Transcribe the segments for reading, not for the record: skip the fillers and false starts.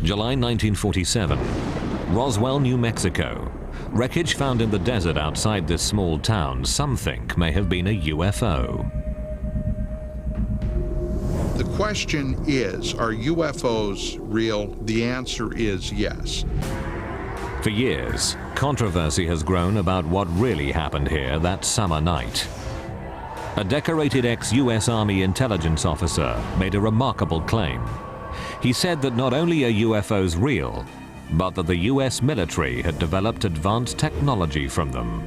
July 1947, Roswell, New Mexico. Wreckage found in the desert outside this small town some think may have been a UFO. The question is, are UFOs real? The answer is yes. For years, controversy has grown about what really happened here that summer night. A decorated ex-US Army intelligence officer made a remarkable claim. He said that not only are UFOs real, but that the US military had developed advanced technology from them.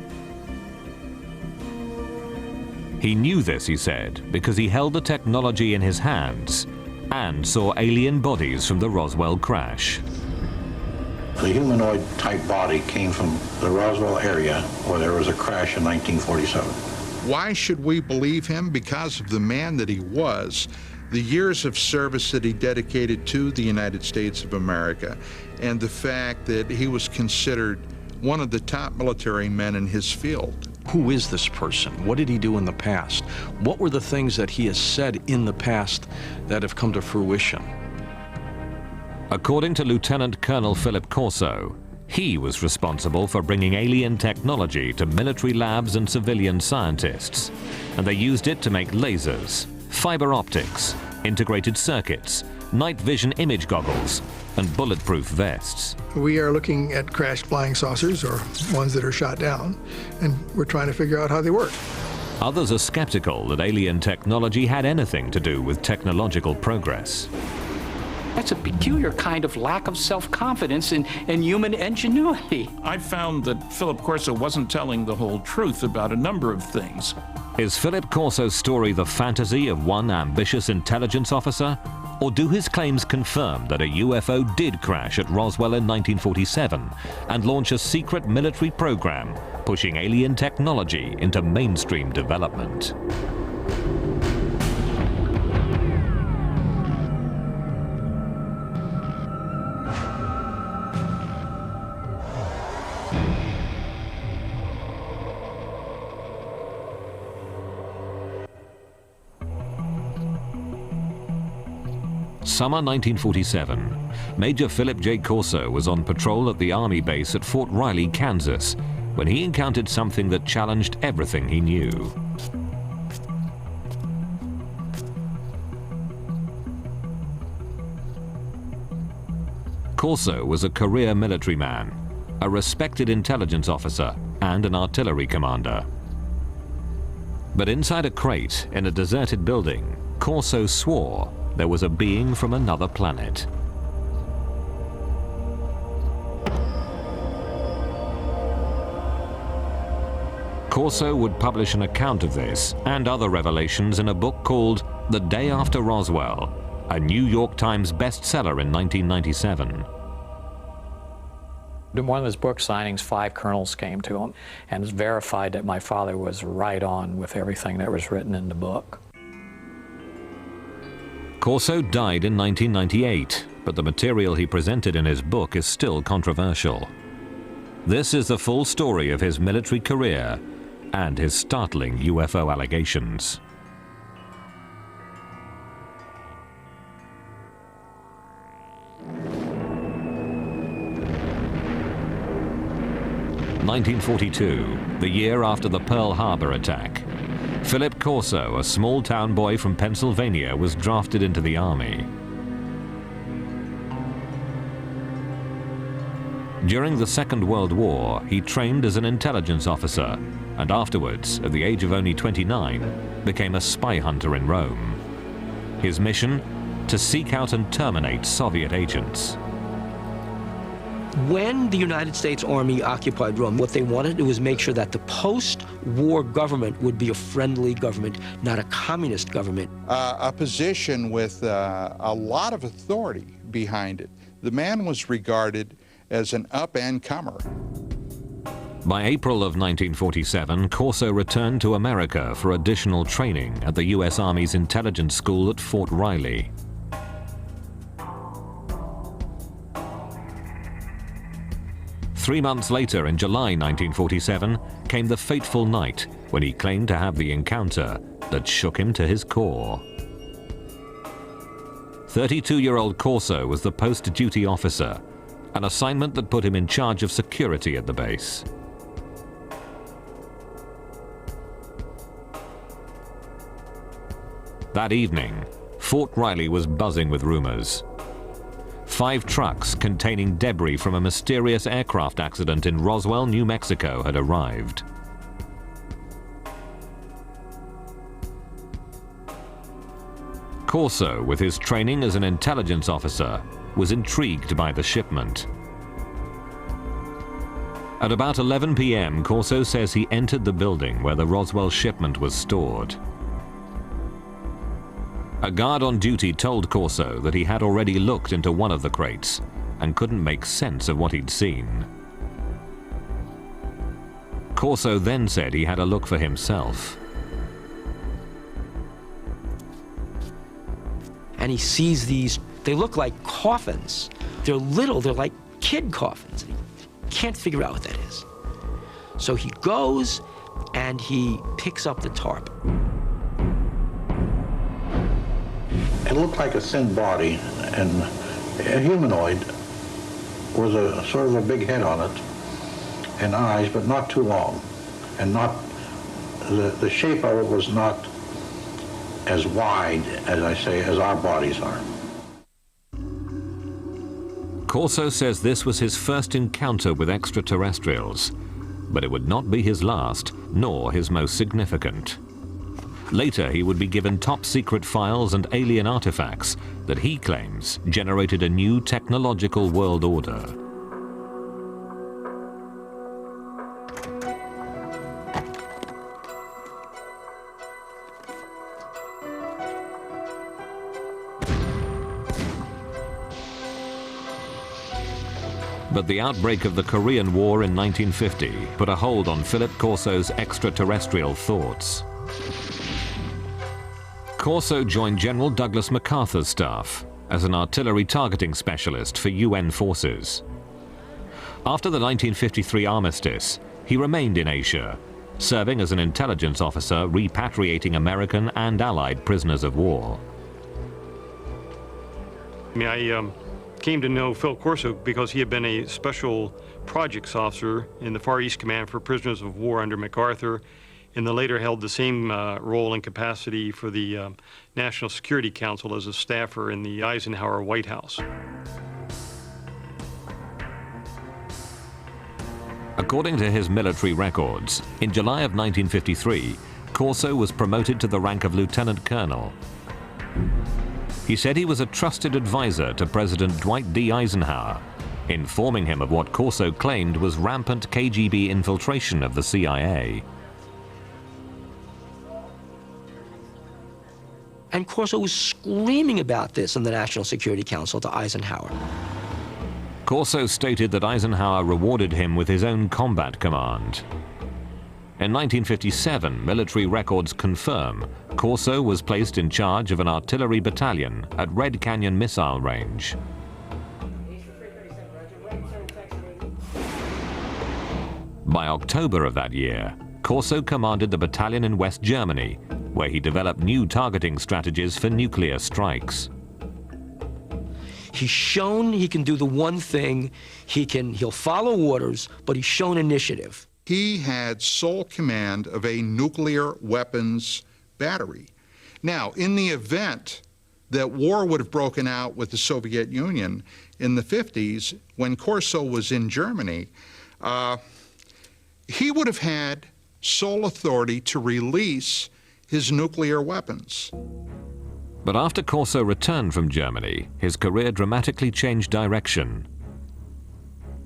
He knew this, he said, because he held the technology in his hands and saw alien bodies from the Roswell crash. The humanoid-type body came from the Roswell area where there was a crash in 1947. Why should we believe him? Because of the man that he was, the years of service that he dedicated to the United States of America, and the fact that he was considered one of the top military men in his field. Who is this person? What did he do in the past? What were the things that he has said in the past that have come to fruition? According to Lieutenant Colonel Philip Corso, he was responsible for bringing alien technology to military labs and civilian scientists, and they used it to make lasers, fiber optics, integrated circuits, night vision image goggles, and bulletproof vests. We are looking at crashed flying saucers, or ones that are shot down, and we're trying to figure out how they work. Others are skeptical that alien technology had anything to do with technological progress. That's a peculiar kind of lack of self-confidence in human ingenuity. I found that Philip Corso wasn't telling the whole truth about a number of things. Is Philip Corso's story the fantasy of one ambitious intelligence officer? Or do his claims confirm that a UFO did crash at Roswell in 1947 and launch a secret military program pushing alien technology into mainstream development? Summer 1947, Major Philip J. Corso was on patrol at the Army base at Fort Riley, Kansas, when he encountered something that challenged everything he knew. Corso was a career military man, a respected intelligence officer, and an artillery commander. But inside a crate in a deserted building, Corso swore there was a being from another planet. Corso would publish an account of this and other revelations in a book called The Day After Roswell, a New York Times bestseller in 1997. In one of his book signings, 5 colonels came to him and verified that my father was right on with everything that was written in the book. Corso died in 1998, but the material he presented in his book is still controversial. This is the full story of his military career and his startling UFO allegations. (1942), the year after the Pearl Harbor attack. Philip Corso, a small-town boy from Pennsylvania, was drafted into the Army. During the Second World War, he trained as an intelligence officer, and afterwards, at the age of only 29, became a spy hunter in Rome. His mission? To seek out and terminate Soviet agents. When the United States Army occupied Rome, what they wanted was make sure that the post-war government would be a friendly government, not a communist government. A position with a lot of authority behind it. The man was regarded as an up-and-comer. By April of 1947, Corso returned to America for additional training at the U.S. Army's intelligence school at Fort Riley. Three months later, in July 1947, came the fateful night when he claimed to have the encounter that shook him to his core. 32-year-old Corso was the post-duty officer, an assignment that put him in charge of security at the base. That evening, Fort Riley was buzzing with rumors. 5 trucks containing debris from a mysterious aircraft accident in Roswell, New Mexico had arrived. Corso, with his training as an intelligence officer, was intrigued by the shipment. At about 11 p.m., Corso says he entered the building where the Roswell shipment was stored. A guard on duty told Corso that he had already looked into one of the crates and couldn't make sense of what he'd seen. Corso then said he had a look for himself. And he sees these, they look like coffins. They're little, they're like kid coffins. And he can't figure out what that is. So he goes and he picks up the tarp. It looked like a thin body, and a humanoid with a sort of a big head on it, and eyes, but not too long, and not, the shape of it was not as wide, as I say, as our bodies are. Corso says this was his first encounter with extraterrestrials, but it would not be his last, nor his most significant. Later, he would be given top-secret files and alien artifacts that he claims generated a new technological world order. But the outbreak of the Korean War in 1950 put a hold on Philip Corso's extraterrestrial thoughts. Corso joined General Douglas MacArthur's staff as an artillery targeting specialist for UN forces. After the 1953 armistice, he remained in Asia, serving as an intelligence officer repatriating American and Allied prisoners of war. I came to know Phil Corso because he had been a special projects officer in the Far East Command for Prisoners of War under MacArthur, and then later held the same role and capacity for the National Security Council as a staffer in the Eisenhower White House. According to his military records, in July of 1953, Corso was promoted to the rank of lieutenant colonel. He said he was a trusted advisor to President Dwight D. Eisenhower, informing him of what Corso claimed was rampant KGB infiltration of the CIA. And Corso was screaming about this in the National Security Council to Eisenhower. Corso stated that Eisenhower rewarded him with his own combat command. In 1957, military records confirm Corso was placed in charge of an artillery battalion at Red Canyon Missile Range. By October of that year, Corso commanded the battalion in West Germany, where he developed new targeting strategies for nuclear strikes. He's shown he can do the one thing, he'll follow orders, but he's shown initiative. He had sole command of a nuclear weapons battery. Now, in the event that war would have broken out with the Soviet Union in the 50s, when Corso was in Germany, he would have had sole authority to release his nuclear weapons. But after Corso returned from Germany, his career dramatically changed direction.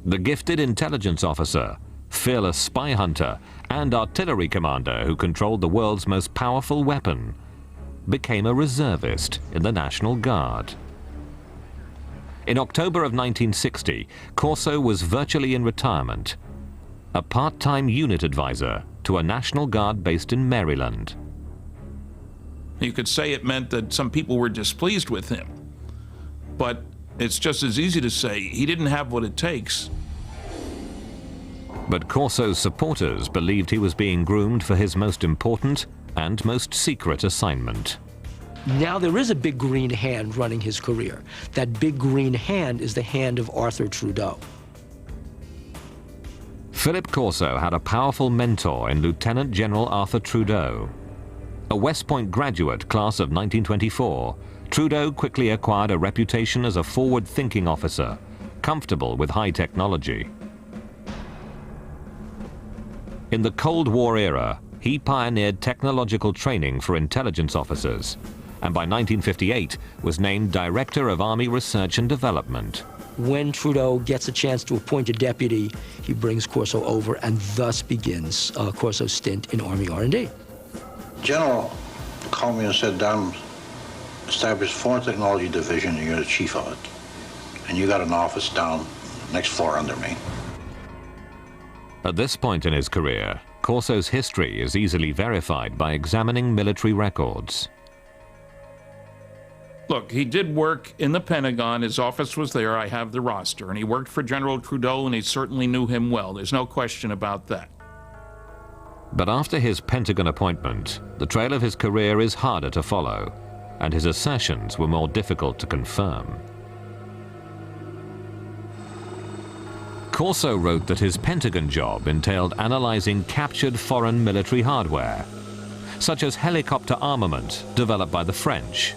The gifted intelligence officer, fearless spy hunter, and artillery commander who controlled the world's most powerful weapon became a reservist in the National Guard. In October of 1960, Corso was virtually in retirement, a part-time unit advisor to a National Guard based in Maryland. You could say it meant that some people were displeased with him, but it's just as easy to say he didn't have what it takes. But Corso's supporters believed he was being groomed for his most important and most secret assignment. Now there is a big green hand running his career. That big green hand is the hand of Arthur Trudeau. Philip Corso had a powerful mentor in Lieutenant General Arthur Trudeau. A West Point graduate class of 1924, Trudeau quickly acquired a reputation as a forward-thinking officer, comfortable with high technology. In the Cold War era, he pioneered technological training for intelligence officers, and by 1958 was named Director of Army Research and Development. When Trudeau gets a chance to appoint a deputy, he brings Corso over, and thus begins Corso's stint in Army R&D. General called me and said, "Don, establish Foreign Technology Division, and you're the chief of it. And you got an office down next floor under me." At this point in his career, Corso's history is easily verified by examining military records. Look, he did work in the Pentagon. His office was there. I have the roster. And he worked for General Trudeau, and he certainly knew him well. There's no question about that. But after his Pentagon appointment, the trail of his career is harder to follow, and his assertions were more difficult to confirm. Corso wrote that his Pentagon job entailed analyzing captured foreign military hardware, such as helicopter armament developed by the French,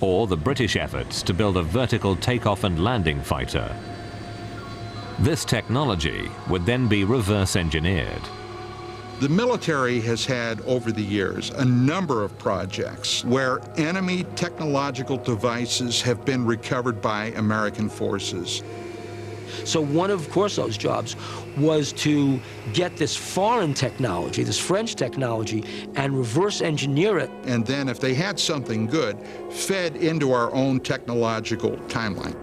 or the British efforts to build a vertical takeoff and landing fighter. This technology would then be reverse engineered. The military has had, over the years, a number of projects where enemy technological devices have been recovered by American forces. So one of Corso's jobs was to get this foreign technology, this French technology, and reverse engineer it. And then if they had something good, fed into our own technological timeline.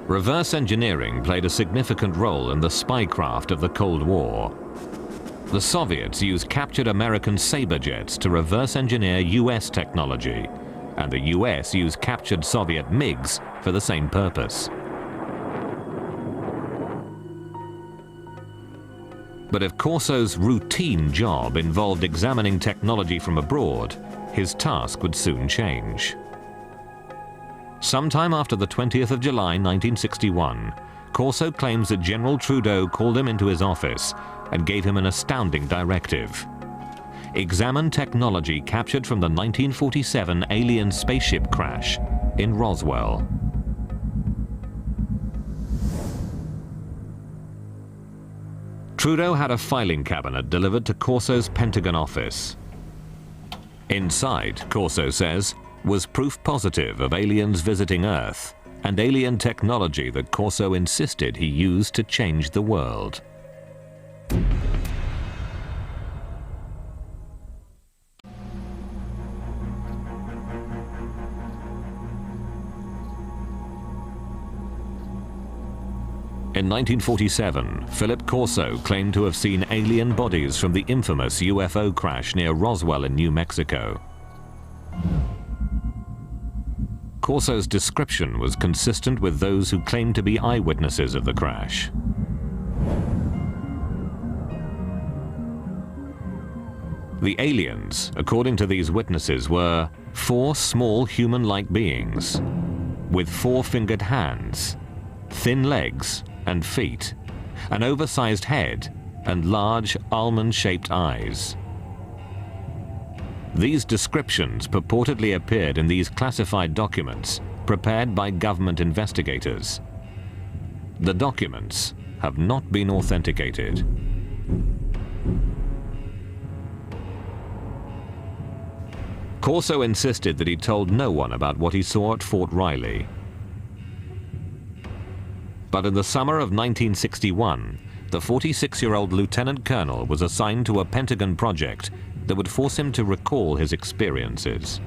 Reverse engineering played a significant role in the spycraft of the Cold War. The Soviets used captured American Sabre jets to reverse engineer US technology, and the US used captured Soviet MiGs for the same purpose. But if Corso's routine job involved examining technology from abroad, his task would soon change. Sometime after the 20th of July 1961, Corso claims that General Trudeau called him into his office and gave him an astounding directive. Examine technology captured from the 1947 alien spaceship crash in Roswell. Trudeau had a filing cabinet delivered to Corso's Pentagon office. Inside, Corso says, was proof positive of aliens visiting Earth and alien technology that Corso insisted he used to change the world. In 1947, Philip Corso claimed to have seen alien bodies from the infamous UFO crash near Roswell in New Mexico. Corso's description was consistent with those who claimed to be eyewitnesses of the crash. The aliens, according to these witnesses, were 4 small human-like beings with 4-fingered hands, thin legs and feet, an oversized head, and large almond-shaped eyes. These descriptions purportedly appeared in these classified documents prepared by government investigators. The documents have not been authenticated. Corso insisted that he told no one about what he saw at Fort Riley. But in the summer of 1961, the 46-year-old lieutenant colonel was assigned to a Pentagon project that would force him to recall his experiences.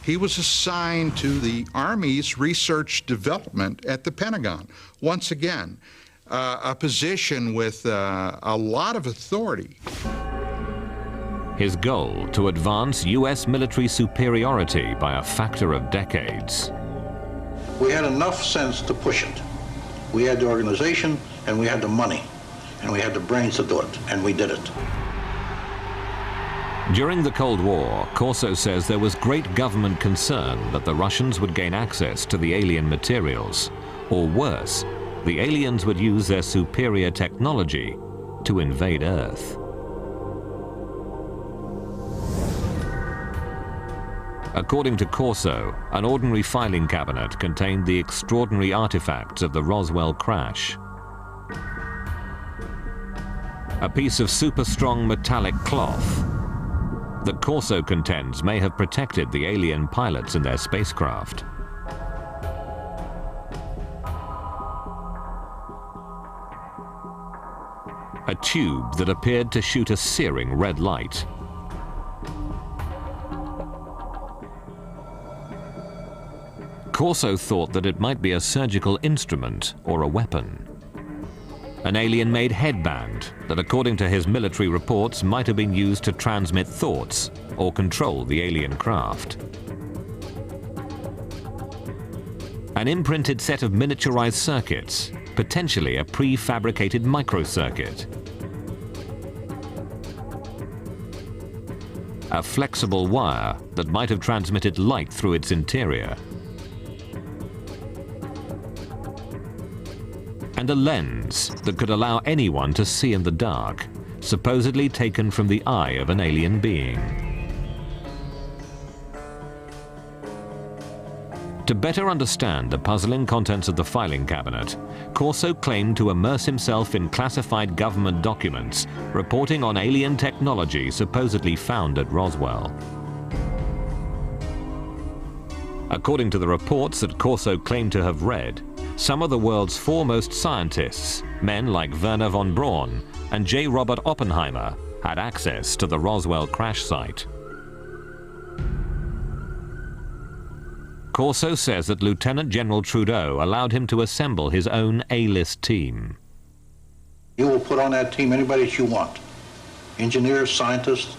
He was assigned to the Army's research development at the Pentagon. Once again, a position with a lot of authority. His goal, to advance U.S. military superiority by a factor of decades. We had enough sense to push it. We had the organization, and we had the money, and we had the brains to do it, and we did it. During the Cold War, Corso says there was great government concern that the Russians would gain access to the alien materials, or worse, the aliens would use their superior technology to invade Earth. According to Corso, an ordinary filing cabinet contained the extraordinary artifacts of the Roswell crash. A piece of super-strong metallic cloth that Corso contends may have protected the alien pilots in their spacecraft. A tube that appeared to shoot a searing red light. Corso thought that it might be a surgical instrument or a weapon. An alien-made headband that, according to his military reports, might have been used to transmit thoughts or control the alien craft. An imprinted set of miniaturized circuits, potentially a prefabricated microcircuit. A flexible wire that might have transmitted light through its interior. And a lens that could allow anyone to see in the dark, supposedly taken from the eye of an alien being. To better understand the puzzling contents of the filing cabinet, Corso claimed to immerse himself in classified government documents reporting on alien technology supposedly found at Roswell. According to the reports that Corso claimed to have read, some of the world's foremost scientists, men like Werner von Braun and J. Robert Oppenheimer, had access to the Roswell crash site. Corso says that Lieutenant General Trudeau allowed him to assemble his own A-list team. You will put on that team anybody that you want. Engineers, scientists,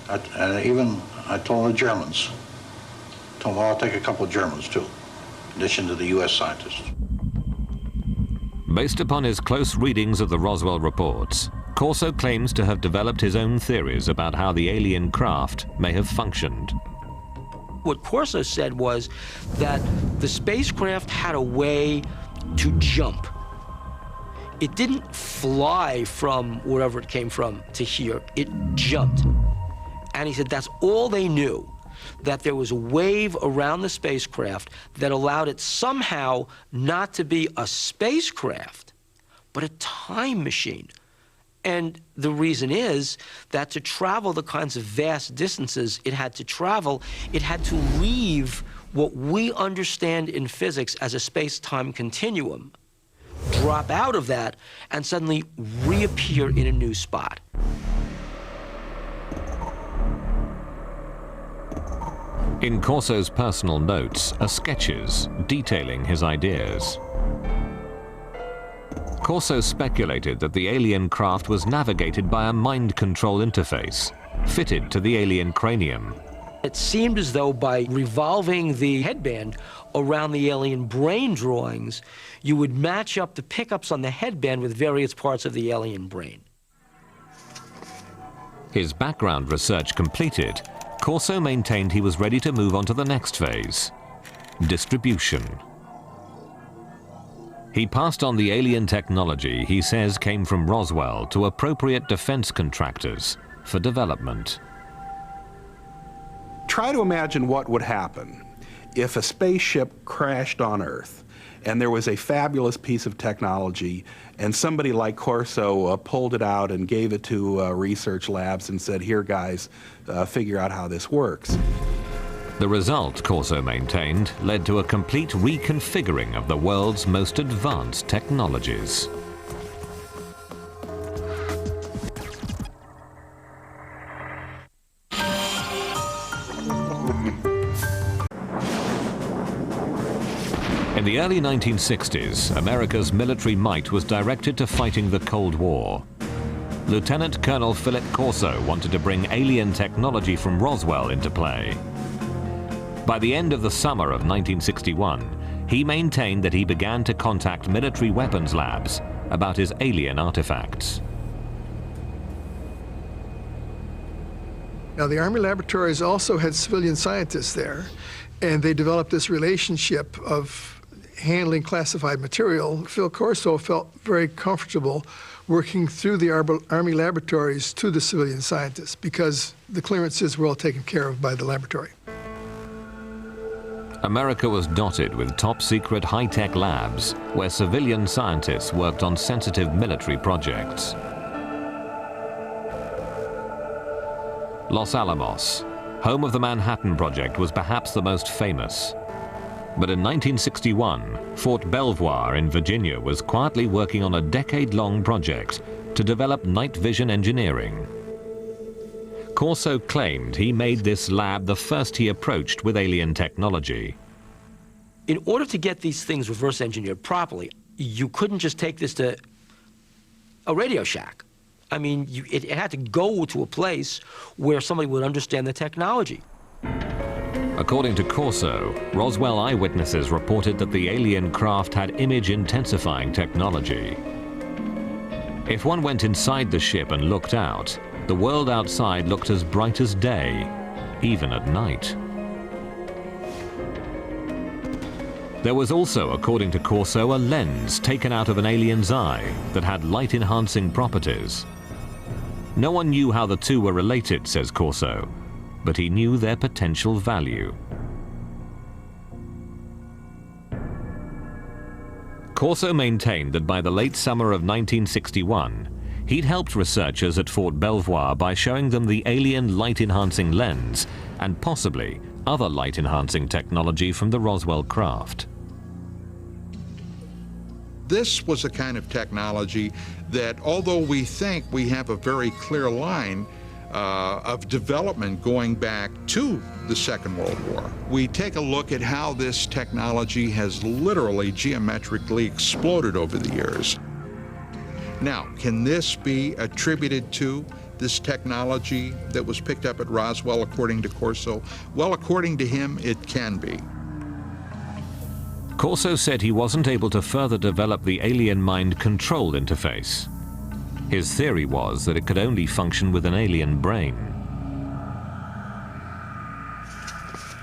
and even I told the Germans. Told them, well, I'll take a couple of Germans too, in addition to the US scientists. Based upon his close readings of the Roswell reports, Corso claims to have developed his own theories about how the alien craft may have functioned. What Corso said was that the spacecraft had a way to jump. It didn't fly from wherever it came from to here, it jumped. And he said that's all they knew, that there was a wave around the spacecraft that allowed it somehow not to be a spacecraft, but a time machine. And the reason is that to travel the kinds of vast distances it had to travel, it had to leave what we understand in physics as a space-time continuum, drop out of that, and suddenly reappear in a new spot. In Corso's personal notes are sketches detailing his ideas. Corso speculated that the alien craft was navigated by a mind control interface, fitted to the alien cranium. It seemed as though by revolving the headband around the alien brain drawings, you would match up the pickups on the headband with various parts of the alien brain. His background research completed, Corso maintained he was ready to move on to the next phase, distribution. He passed on the alien technology he says came from Roswell to appropriate defense contractors for development. Try to imagine what would happen if a spaceship crashed on Earth and there was a fabulous piece of technology and somebody like Corso pulled it out and gave it to research labs and said, here guys, figure out how this works. The result, Corso maintained, led to a complete reconfiguring of the world's most advanced technologies. In the early 1960s, America's military might was directed to fighting the Cold War. Lieutenant Colonel Philip Corso wanted to bring alien technology from Roswell into play. By the end of the summer of 1961, he maintained that he began to contact military weapons labs about his alien artifacts. Now, the Army laboratories also had civilian scientists there, and they developed this relationship of handling classified material. Phil Corso felt very comfortable working through the Army laboratories to the civilian scientists because the clearances were all taken care of by the laboratory. America was dotted with top-secret high-tech labs where civilian scientists worked on sensitive military projects. Los Alamos, home of the Manhattan Project, was perhaps the most famous. But in 1961, Fort Belvoir in Virginia was quietly working on a decade-long project to develop night vision engineering. Corso claimed he made this lab the first he approached with alien technology. In order to get these things reverse engineered properly, you couldn't just take this to a Radio Shack. I mean, it had to go to a place where somebody would understand the technology. According to Corso, Roswell eyewitnesses reported that the alien craft had image-intensifying technology. If one went inside the ship and looked out, the world outside looked as bright as day, even at night. There was also, according to Corso, a lens taken out of an alien's eye that had light-enhancing properties. No one knew how the two were related, says Corso, but he knew their potential value. Corso maintained that by the late summer of 1961, he'd helped researchers at Fort Belvoir by showing them the alien light-enhancing lens and possibly other light-enhancing technology from the Roswell craft. This was a kind of technology that, although we think we have a very clear line of development going back to the Second World War, we take a look at how this technology has literally geometrically exploded over the years. Now, can this be attributed to this technology that was picked up at Roswell, according to Corso? Well, according to him, it can be. Corso said he wasn't able to further develop the alien mind control interface. His theory was that it could only function with an alien brain.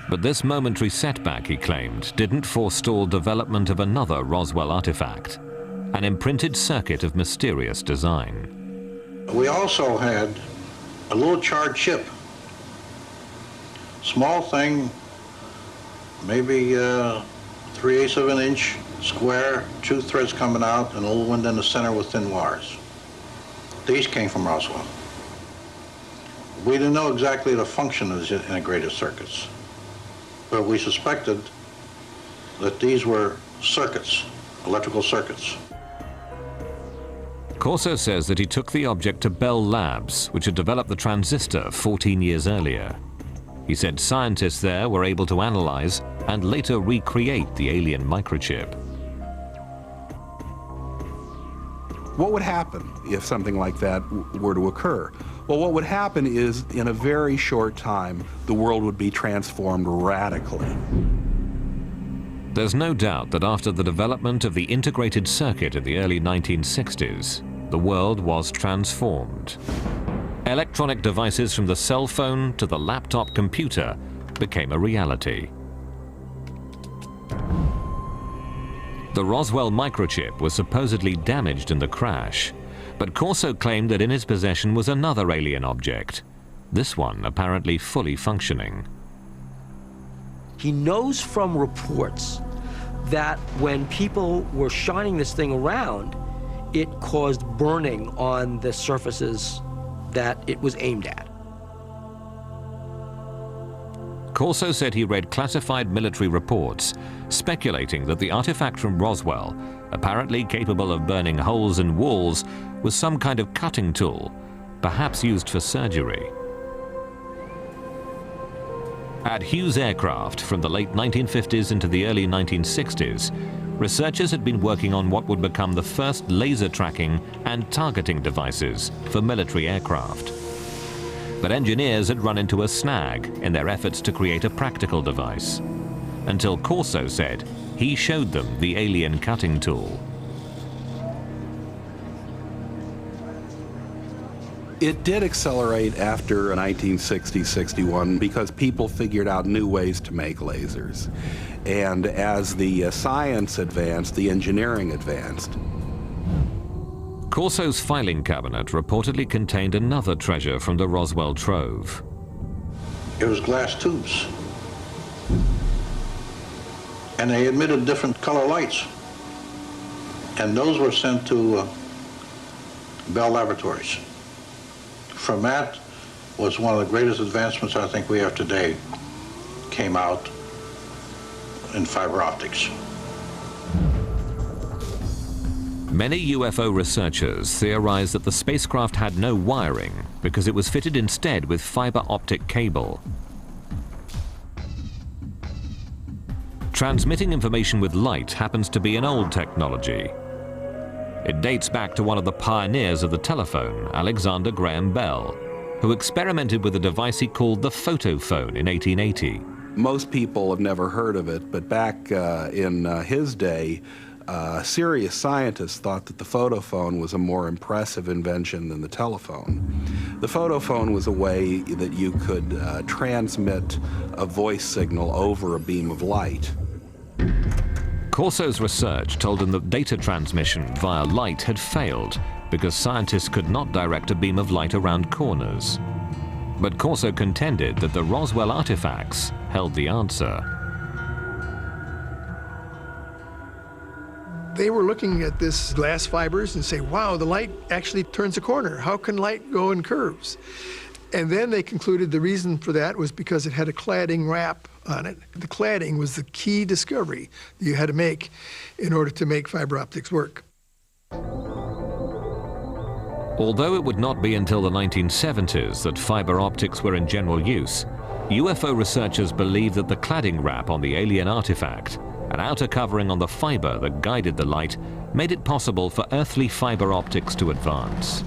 But this momentary setback, he claimed, didn't forestall development of another Roswell artifact, an imprinted circuit of mysterious design. We also had a little charred chip. Small thing, maybe 3/8 of an inch square, 2 threads coming out, and a little one in the center with thin wires. These came from Roswell. We didn't know exactly the function of these integrated circuits, but we suspected that these were circuits, electrical circuits. Corso says that he took the object to Bell Labs, which had developed the transistor 14 years earlier. He said scientists there were able to analyze and later recreate the alien microchip. What would happen if something like that were to occur? Well, what would happen is, in a very short time, the world would be transformed radically. There's no doubt that after the development of the integrated circuit in the early 1960s, the world was transformed. Electronic devices from the cell phone to the laptop computer became a reality. The Roswell microchip was supposedly damaged in the crash, but Corso claimed that in his possession was another alien object, this one apparently fully functioning. He knows from reports that when people were shining this thing around, it caused burning on the surfaces that it was aimed at. Corso said he read classified military reports speculating that the artifact from Roswell, apparently capable of burning holes in walls, was some kind of cutting tool, perhaps used for surgery. At Hughes Aircraft, from the late 1950s into the early 1960s, researchers had been working on what would become the first laser tracking and targeting devices for military aircraft. But engineers had run into a snag in their efforts to create a practical device, until Corso said he showed them the alien cutting tool. It did accelerate after 1960-61 because people figured out new ways to make lasers. And as the science advanced, the engineering advanced. Corso's filing cabinet reportedly contained another treasure from the Roswell trove. It was glass tubes. And they emitted different color lights. And those were sent to Bell Laboratories. From that was one of the greatest advancements I think we have today, came out in fiber optics. Many UFO researchers theorize that the spacecraft had no wiring because it was fitted instead with fiber optic cable. Transmitting information with light happens to be an old technology. It dates back to one of the pioneers of the telephone, Alexander Graham Bell, who experimented with a device he called the photophone in 1880. Most people have never heard of it, but back in his day, serious scientists thought that the photophone was a more impressive invention than the telephone. The photophone was a way that you could transmit a voice signal over a beam of light. Corso's research told him that data transmission via light had failed because scientists could not direct a beam of light around corners. But Corso contended that the Roswell artifacts held the answer. They were looking at this glass fibers and say, wow, the light actually turns a corner. How can light go in curves? And then they concluded the reason for that was because it had a cladding wrap on it. The cladding was the key discovery that you had to make in order to make fiber optics work. Although it would not be until the 1970s that fiber optics were in general use, UFO researchers believe that the cladding wrap on the alien artifact, an outer covering on the fiber that guided the light, made it possible for earthly fiber optics to advance.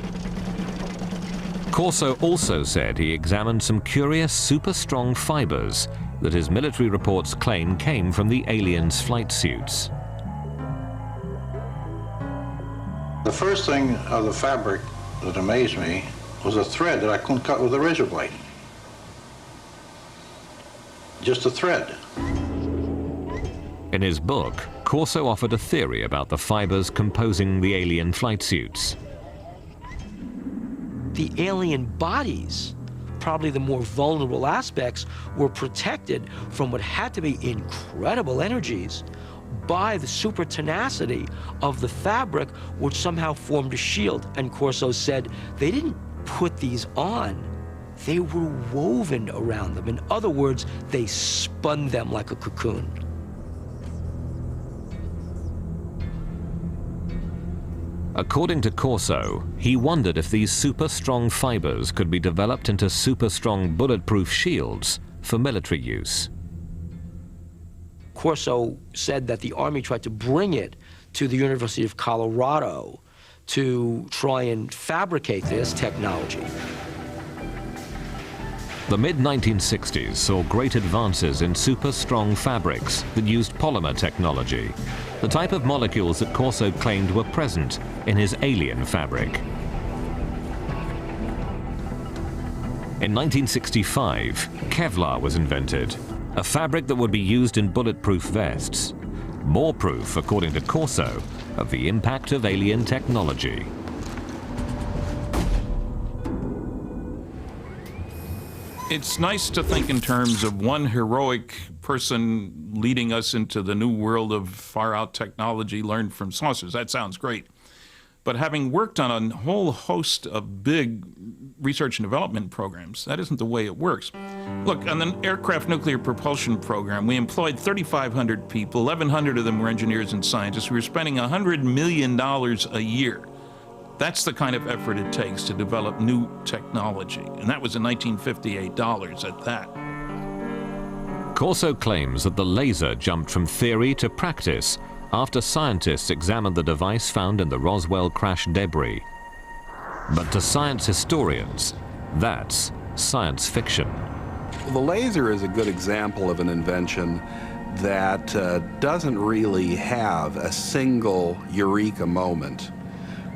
Corso also said he examined some curious super-strong fibers that his military reports claim came from the aliens' flight suits. The first thing of the fabric that amazed me was a thread that I couldn't cut with a razor blade. Just a thread. In his book, Corso offered a theory about the fibers composing the alien flight suits. The alien bodies, probably the more vulnerable aspects, were protected from what had to be incredible energies by the super tenacity of the fabric, which somehow formed a shield. And Corso said they didn't put these on, they were woven around them. In other words, they spun them like a cocoon. According to Corso, he wondered if these super-strong fibers could be developed into super-strong bulletproof shields for military use. Corso said that the Army tried to bring it to the University of Colorado to try and fabricate this technology. The mid-1960s saw great advances in super-strong fabrics that used polymer technology, the type of molecules that Corso claimed were present in his alien fabric. In 1965, Kevlar was invented, a fabric that would be used in bulletproof vests. More proof, according to Corso, of the impact of alien technology. It's nice to think in terms of one heroic person leading us into the new world of far-out technology learned from saucers. That sounds great. But having worked on a whole host of big research and development programs, that isn't the way it works. Look, on the aircraft nuclear propulsion program, we employed 3,500 people. 1,100 of them were engineers and scientists. We were spending $100 million a year. That's the kind of effort it takes to develop new technology. And that was in 1958 dollars at that. Corso claims that the laser jumped from theory to practice after scientists examined the device found in the Roswell crash debris. But to science historians, that's science fiction. The laser is a good example of an invention that doesn't really have a single eureka moment.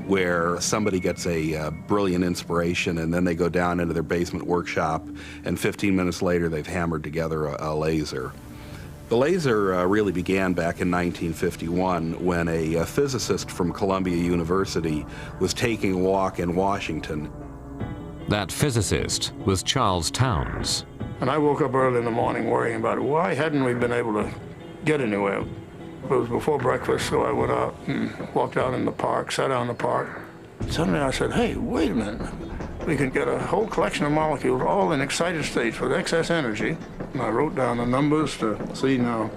where somebody gets a brilliant inspiration and then they go down into their basement workshop and 15 minutes later they've hammered together a laser. The laser really began back in 1951 when a physicist from Columbia University was taking a walk in Washington. That physicist was Charles Townes. And I woke up early in the morning worrying about why hadn't we been able to get anywhere. It was before breakfast, so I went out and walked out in the park, sat down in the park. Suddenly I said, hey, wait a minute. We can get a whole collection of molecules all in excited states with excess energy. And I wrote down the numbers to see now,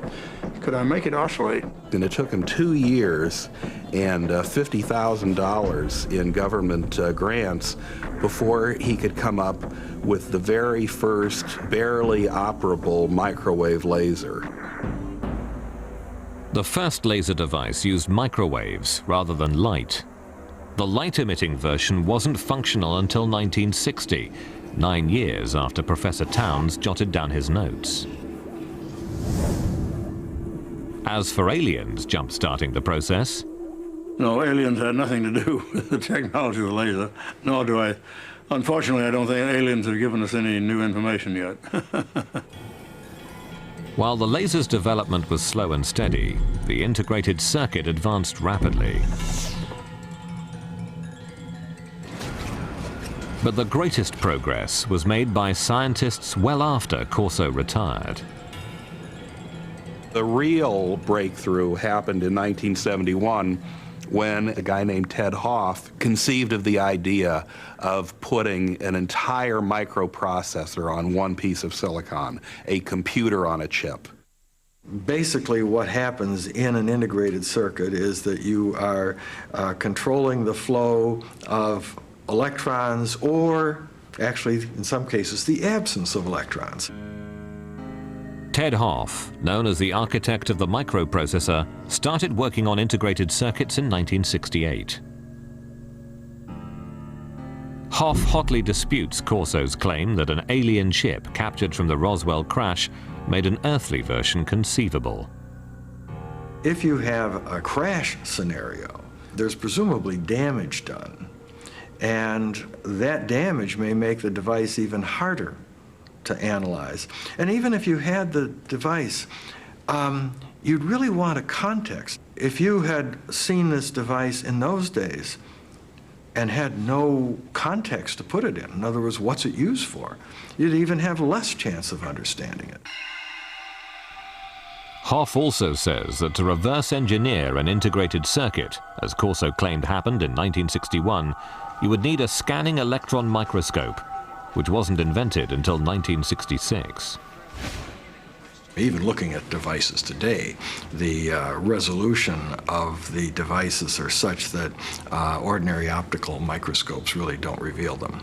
could I make it oscillate? And it took him 2 years and $50,000 in government grants before he could come up with the very first barely operable microwave laser. The first laser device used microwaves rather than light. The light-emitting version wasn't functional until 1960, 9 years after Professor Townes jotted down his notes. As for aliens jump-starting the process, No, aliens had nothing to do with the technology of the laser, nor do I. Unfortunately, I don't think aliens have given us any new information yet. while the laser's development was slow and steady, the integrated circuit advanced rapidly. But the greatest progress was made by scientists well after Corso retired. The real breakthrough happened in 1971 when a guy named Ted Hoff conceived of the idea of putting an entire microprocessor on one piece of silicon, a computer on a chip. Basically, what happens in an integrated circuit is that you are controlling the flow of electrons, or actually, in some cases, the absence of electrons. Ted Hoff, known as the architect of the microprocessor, started working on integrated circuits in 1968. Hoff hotly disputes Corso's claim that an alien ship captured from the Roswell crash made an earthly version conceivable. If you have a crash scenario, there's presumably damage done, and that damage may make the device even harder to analyze. And even if you had the device, you'd really want a context. If you had seen this device in those days and had no context to put it in other words, what's it used for, you'd even have less chance of understanding it. Hoff also says that to reverse engineer an integrated circuit, as Corso claimed happened in 1961, you would need a scanning electron microscope, which wasn't invented until 1966. Even looking at devices today, the resolution of the devices are such that ordinary optical microscopes really don't reveal them.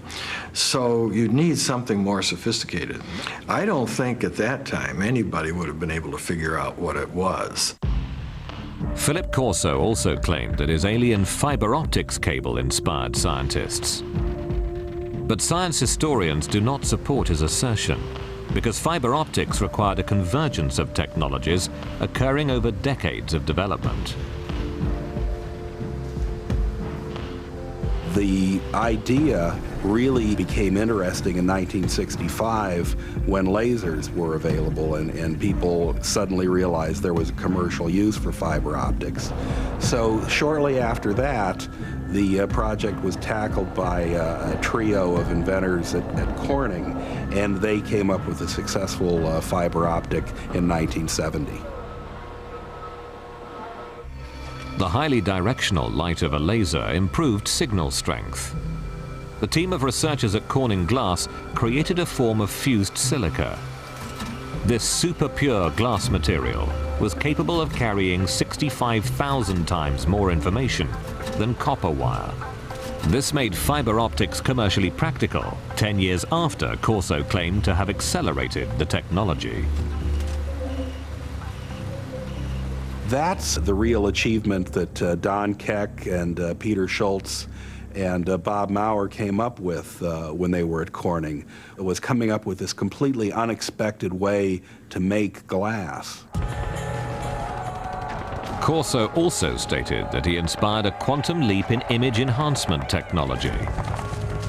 So you'd need something more sophisticated. I don't think at that time anybody would have been able to figure out what it was. Philip Corso also claimed that his alien fiber optics cable inspired scientists. But science historians do not support his assertion, because fiber optics required a convergence of technologies occurring over decades of development. The idea really became interesting in 1965 when lasers were available and people suddenly realized there was a commercial use for fiber optics. So shortly after that, the project was tackled by a trio of inventors at Corning, and they came up with a successful fiber optic in 1970. The highly directional light of a laser improved signal strength. The team of researchers at Corning Glass created a form of fused silica. This super pure glass material was capable of carrying 65,000 times more information than copper wire. This made fiber optics commercially practical 10 years after Corso claimed to have accelerated the technology. That's the real achievement that Don Keck and Peter Schultz and Bob Maurer came up with when they were at Corning. It was coming up with this completely unexpected way to make glass. Corso also stated that he inspired a quantum leap in image enhancement technology.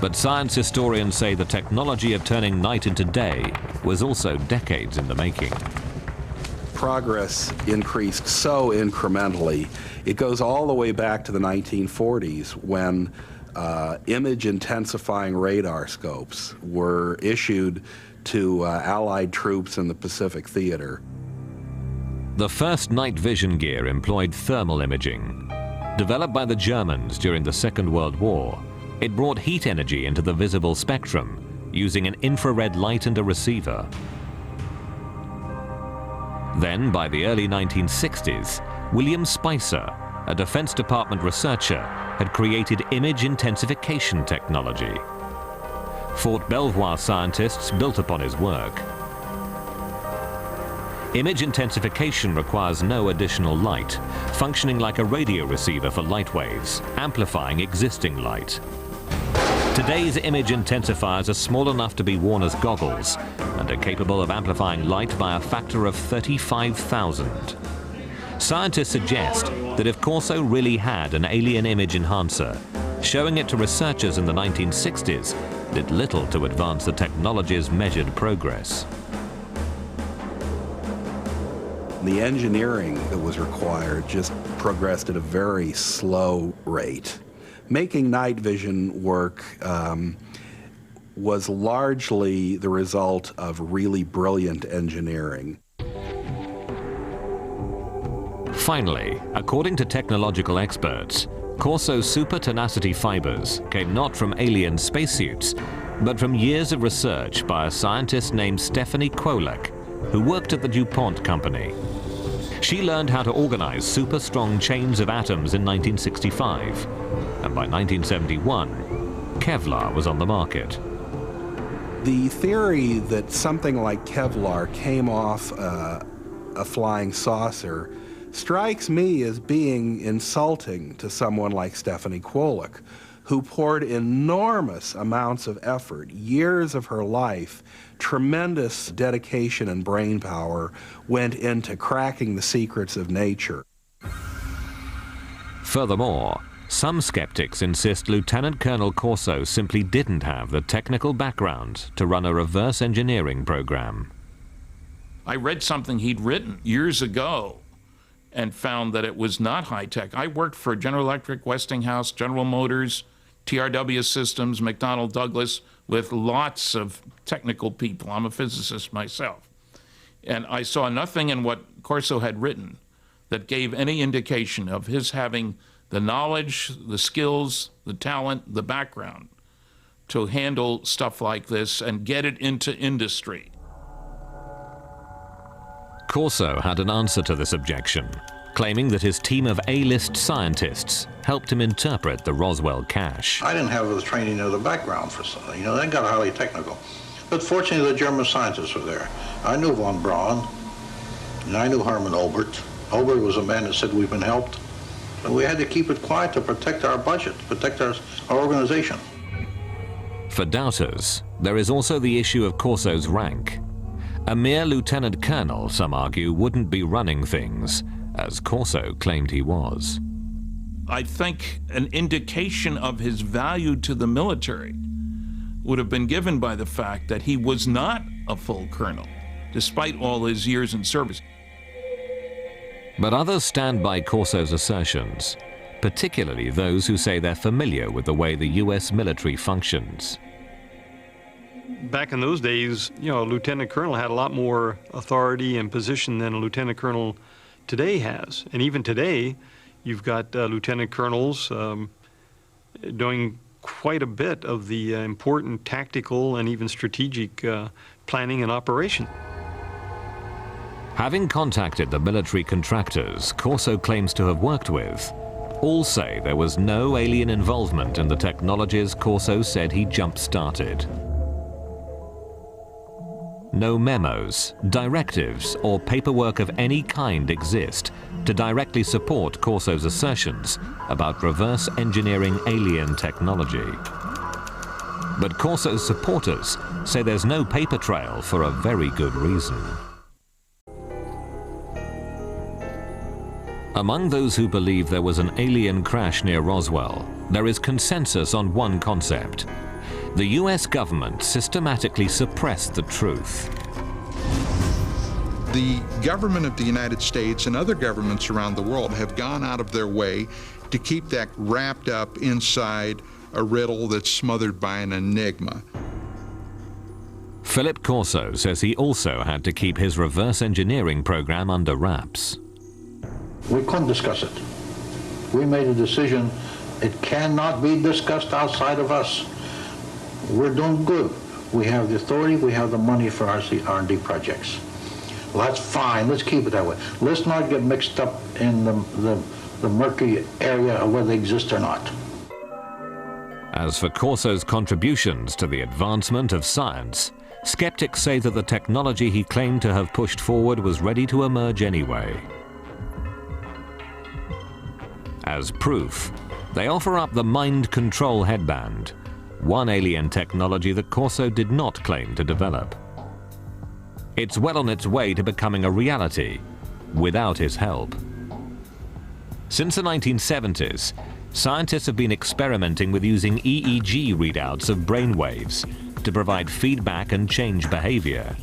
But science historians say the technology of turning night into day was also decades in the making. Progress increased so incrementally. It goes all the way back to the 1940s when image-intensifying radar scopes were issued to Allied troops in the Pacific Theater. The first night vision gear employed thermal imaging. Developed by the Germans during the Second World War, it brought heat energy into the visible spectrum using an infrared light and a receiver. Then, by the early 1960s, William Spicer, a Defense Department researcher, had created image intensification technology. Fort Belvoir scientists built upon his work. Image intensification requires no additional light, functioning like a radio receiver for light waves, amplifying existing light. Today's image intensifiers are small enough to be worn as goggles and are capable of amplifying light by a factor of 35,000. Scientists suggest that if Corso really had an alien image enhancer, showing it to researchers in the 1960s did little to advance the technology's measured progress. The engineering that was required just progressed at a very slow rate. Making night vision work was largely the result of really brilliant engineering. Finally, according to technological experts, Corso's super tenacity fibers came not from alien spacesuits, but from years of research by a scientist named Stephanie Kwolek, who worked at the DuPont company. She learned how to organize super strong chains of atoms in 1965, and by 1971, Kevlar was on the market. The theory that something like Kevlar came off a flying saucer strikes me as being insulting to someone like Stephanie Kwolek, who poured enormous amounts of effort, years of her life, tremendous dedication and brain power went into cracking the secrets of nature. Furthermore, some skeptics insist Lieutenant Colonel Corso simply didn't have the technical background to run a reverse engineering program. I read something he'd written years ago and found that it was not high-tech. I worked for General Electric, Westinghouse, General Motors, TRW Systems, McDonnell Douglas, with lots of technical people. I'm a physicist myself. And I saw nothing in what Corso had written that gave any indication of his having the knowledge, the skills, the talent, the background to handle stuff like this and get it into industry. Corso had an answer to this objection, claiming that his team of A-list scientists helped him interpret the Roswell cache. I didn't have the training or the background for something, they got highly technical. But fortunately, the German scientists were there. I knew von Braun, and I knew Hermann Obert. Obert was a man that said we've been helped. And we had to keep it quiet to protect our budget, protect our organization. For doubters, there is also the issue of Corso's rank. A mere lieutenant colonel, some argue, wouldn't be running things, as Corso claimed he was. I think an indication of his value to the military would have been given by the fact that he was not a full colonel, despite all his years in service. But others stand by Corso's assertions, particularly those who say they're familiar with the way the U.S. military functions. Back in those days, a lieutenant colonel had a lot more authority and position than a lieutenant colonel today has. And even today, you've got lieutenant colonels doing quite a bit of the important tactical and even strategic planning and operation. Having contacted the military contractors Corso claims to have worked with, all say there was no alien involvement in the technologies Corso said he jump-started. No memos, directives, or paperwork of any kind exist to directly support Corso's assertions about reverse engineering alien technology. But Corso's supporters say there's no paper trail for a very good reason. Among those who believe there was an alien crash near Roswell, there is consensus on one concept. The US government systematically suppressed the truth. The government of the United States and other governments around the world have gone out of their way to keep that wrapped up inside a riddle that's smothered by an enigma. Philip Corso says he also had to keep his reverse engineering program under wraps. We couldn't discuss it. We made a decision. It cannot be discussed outside of us. We're doing good. We have the authority, we have the money for our R&D projects. Well, that's fine. Let's keep it that way. Let's not get mixed up in the murky area of whether they exist or not. As for Corso's contributions to the advancement of science, skeptics say that the technology he claimed to have pushed forward was ready to emerge anyway. As proof, they offer up the mind control headband, one alien technology that Corso did not claim to develop. It's well on its way to becoming a reality, without his help. Since the 1970s, scientists have been experimenting with using EEG readouts of brainwaves to provide feedback and change behavior.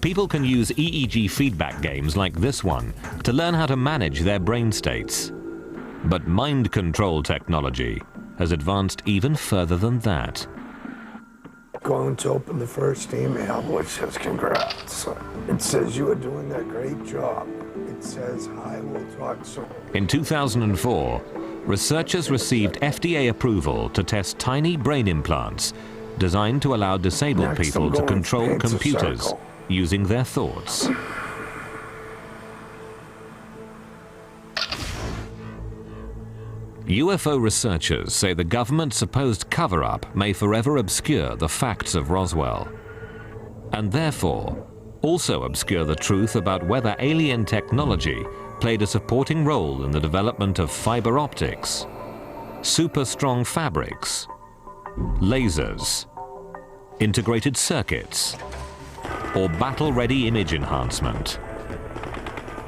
People can use EEG feedback games like this one to learn how to manage their brain states. But mind control technology has advanced even further than that. Going to open the first email, which says congrats. It says you are doing a great job. It says I will talk soon. In 2004, researchers received FDA approval to test tiny brain implants designed to allow disabled people to control computers using their thoughts. UFO researchers say the government's supposed cover-up may forever obscure the facts of Roswell, and therefore also obscure the truth about whether alien technology played a supporting role in the development of fiber optics, super-strong fabrics, lasers, integrated circuits, or battle-ready image enhancement.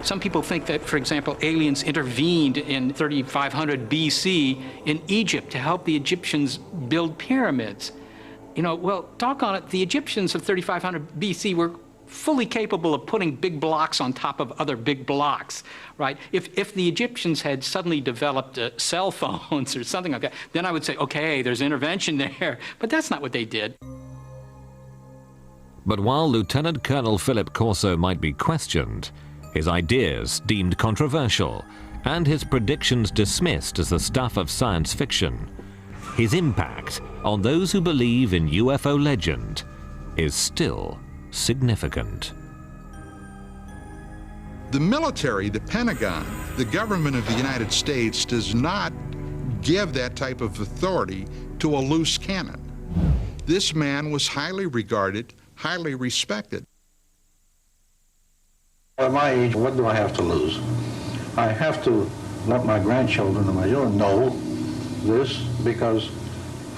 Some people think that, for example, aliens intervened in 3500 BC in Egypt to help the Egyptians build pyramids. You know, well, doggone it, the Egyptians of 3500 BC were fully capable of putting big blocks on top of other big blocks, right? If the Egyptians had suddenly developed cell phones or something like that, then I would say, okay, there's intervention there. But that's not what they did. But while Lieutenant Colonel Philip Corso might be questioned, his ideas deemed controversial, and his predictions dismissed as the stuff of science fiction, his impact on those who believe in UFO legend is still significant. The military, the Pentagon, the government of the United States does not give that type of authority to a loose cannon. This man was highly regarded, highly respected. At my age, what do I have to lose? I have to let my grandchildren and my children know this, because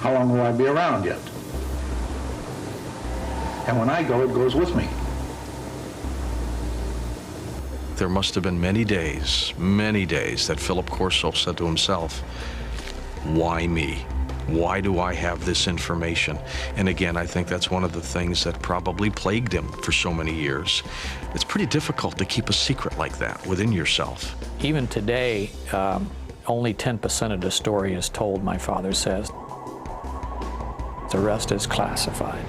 how long will I be around yet? And when I go, it goes with me. There must have been many days that Philip Corso said to himself, why me? Why do I have this information? And again, I think that's one of the things that probably plagued him for so many years. It's pretty difficult to keep a secret like that within yourself. Even today, only 10% of the story is told, my father says. The rest is classified.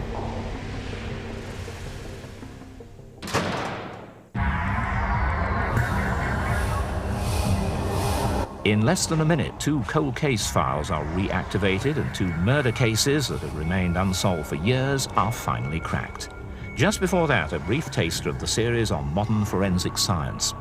In less than a minute, 2 cold case files are reactivated and 2 murder cases that have remained unsolved for years are finally cracked. Just before that, a brief taster of the series on modern forensic science.